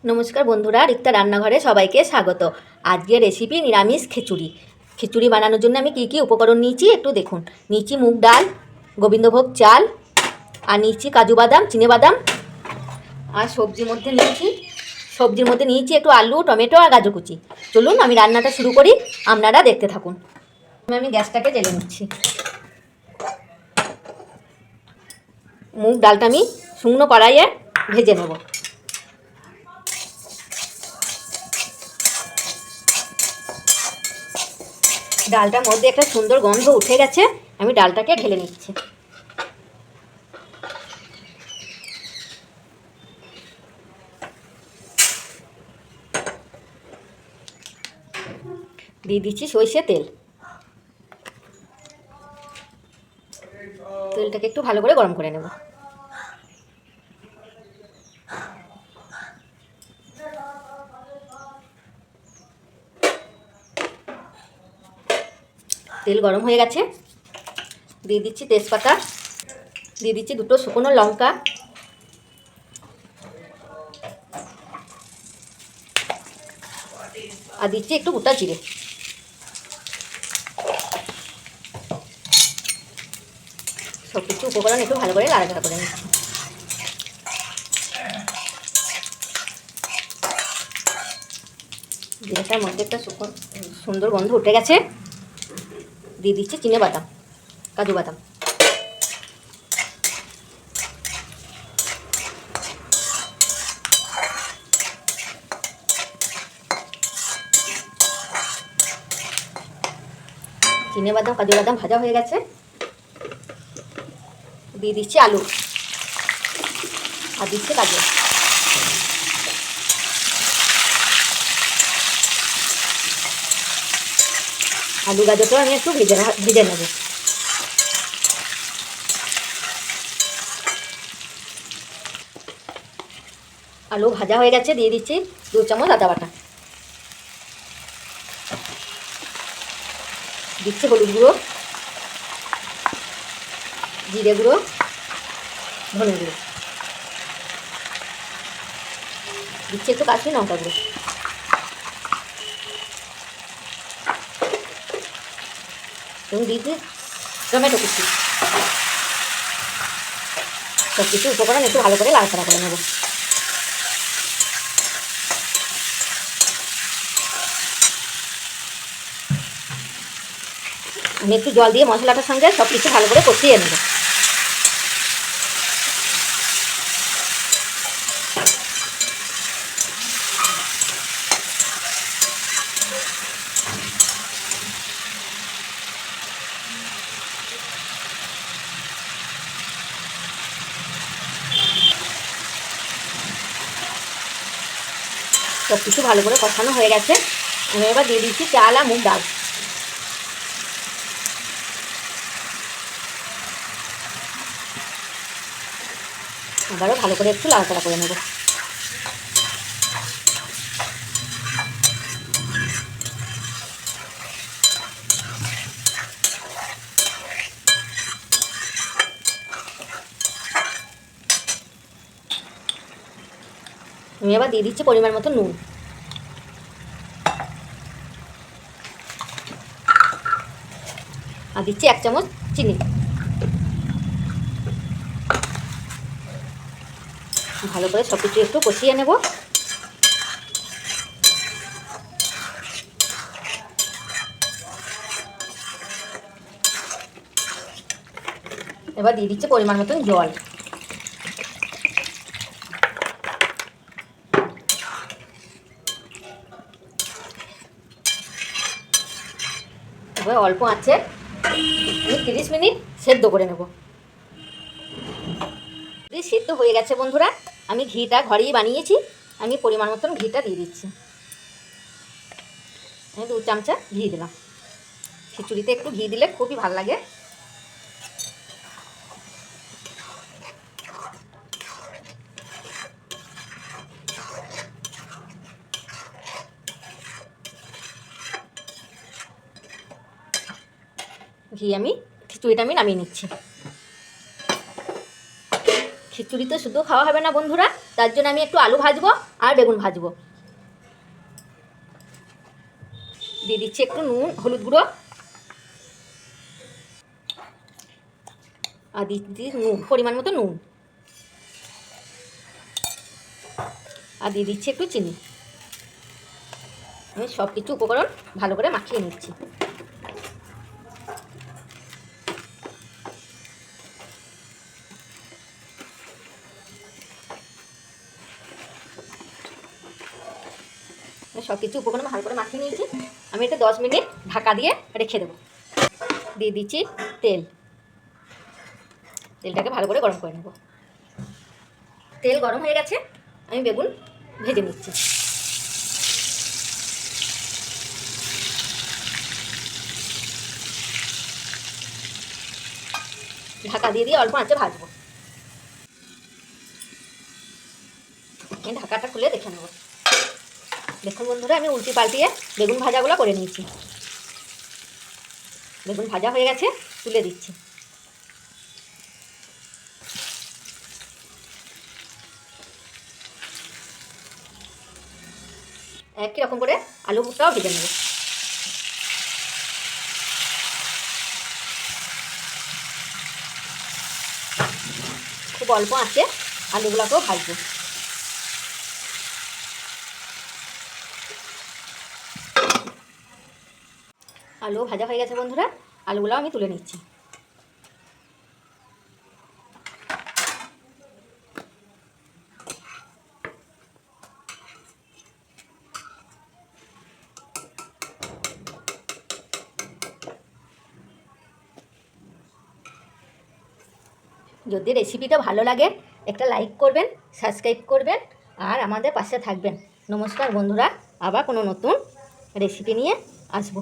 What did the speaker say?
নমস্কার বন্ধুরা, রিক্তা রান্নাঘরে সবাইকে স্বাগত। আজকের রেসিপি নিরামিষ খিচুড়ি। খিচুড়ি বানানোর জন্য আমি কী উপকরণ নিয়েছি একটু দেখুন। নিয়েছি মুগ ডাল, গোবিন্দভোগ চাল, আর নিয়েছি কাজু বাদাম, চিনেবাদাম। আর সবজির মধ্যে নিয়েছি একটু আলু, টমেটো আর গাজর কুচি। চলুন আমি রান্নাটা শুরু করি, আপনারা দেখতে থাকুন। আমি গ্যাসটাকে জ্বেলে নিচ্ছি। মুগ ডালটা আমি শুকনো কড়াইয়ে ভেজে নেব। ডালটার মধ্যে একটা সুন্দর গন্ধ উঠে গেছে, আমি ডালটাকে ঢেলে নিচ্ছি। দিয়ে দিচ্ছি সরষে তেল। তেলটাকে একটু ভালো করে গরম করে নেব। তেল গরম হয়ে গেছে, দিয়ে দিচ্ছি তেজপাতা, দিয়ে দিচ্ছি দুটো শুকনো লঙ্কা, আর দিচ্ছি একটু গোটা জিরে। সব কিছু উপকরণ একটু ভালো করে নাড়াচাড়া করে নিচ্ছি। জিরেটার মধ্যে একটা সুন্দর গন্ধ উঠে গেছে, দিয়ে দিচ্ছি চিনেবাদাম, কাজু বাদাম। চিনেবাদাম, কাজু বাদাম ভাজা হয়ে গেছে, দিয়ে দিচ্ছি আলু আর দিচ্ছি গাজর। আলু গাজরটা আমি একটু ভেজে নেব। আলু ভাজা হয়ে গেছে, দিয়ে দিচ্ছি 2 চামচ আদা বাটা, দিচ্ছি হলুদ গুঁড়ো, জিরে গুঁড়ো, ধনে গুঁড়ো, দিচ্ছি একটু কাশ্মীরি লঙ্কা গুঁড়ো, এবং দিচ্ছি টমেটো কুচি। সব কিছু উপকরণ একটু ভালো করে নাড়াচাড়া করে নেব। আমি একটু জল দিয়ে মশলাটার সঙ্গে সব কিছু ভালো করে কষিয়ে নেব। সব কিছু ভালো করে কষানো হয়ে গেছে, আমি এবার দিয়ে দিচ্ছি চাল আর মুগ ডাল। আবারও ভালো করে একটু নাড়াচাড়া করে নেব। আমি আবার দিয়ে দিচ্ছি পরিমাণ মতো নুন, আর দিচ্ছি 1 চামচ চিনি। ভালো করে সব কিছু একটু কষিয়ে নেব। এবার দিয়ে দিচ্ছি পরিমাণ মতন জল। এবার অল্প আছে আমি 30 মিনিট সেদ্ধ করে নেব। সেদ্ধ হয়ে গেছে বন্ধুরা, আমি ঘিটা ঘরেই বানিয়েছি, আমি পরিমাণ মতন ঘিটা দিয়ে দিচ্ছি। আমি 2 চামচা ঘি দিলাম। খিচুড়িতে একটু ঘি দিলে খুবই ভালো লাগে। খিচুড়িটা আমি নামিয়ে নিচ্ছি। খিচুড়ি তো শুধু খাওয়া হবে না বন্ধুরা, তার জন্য আমি একটু আলু ভাজবো আর বেগুন ভাজবো। দিয়ে দিচ্ছি একটু নুন, হলুদ গুঁড়ো, আর দিচ্ছি নুন, পরিমাণ মতো নুন, আর দিয়ে দিচ্ছি একটু চিনি। আমি সব কিছু উপকরণ ভালো করে মাখিয়ে নিচ্ছি। সব কিছু উপকরণ ভালো করে মাখিয়ে নিয়েছি। আমি এটা 10 মিনিট ঢাকা দিয়ে রেখে দেবো। দিয়ে দিচ্ছি তেল। তেলটাকে ভালো করে গরম করে নেব। তেল গরম হয়ে গেছে, আমি বেগুন ভেজে নিচ্ছি। ঢাকা দিয়ে অল্প আঁচে ভাজবো। ঢাকাটা খুলে দেখে নেব। দেখুন বন্ধুরা, আমি উল্টি পাল্টিয়ে বেগুন ভাজাগুলো করে নিয়েছি। বেগুন ভাজা হয়ে গেছে, তুলে দিচ্ছি। একই রকম করে আলুটাও ভেজে নেব। খুব অল্প আঁচে আলুগুলোকেও ভাজবো। আলু ভাজা হয়ে গেছে বন্ধুরা, আলুগুলো আমি তুলে নিচ্ছি। যদি রেসিপিটা ভালো লাগে একটা লাইক করবেন, সাবস্ক্রাইব করবেন, আর আমাদের পাশে থাকবেন। নমস্কার বন্ধুরা, আবার কোনো নতুন রেসিপি নিয়ে আসবো।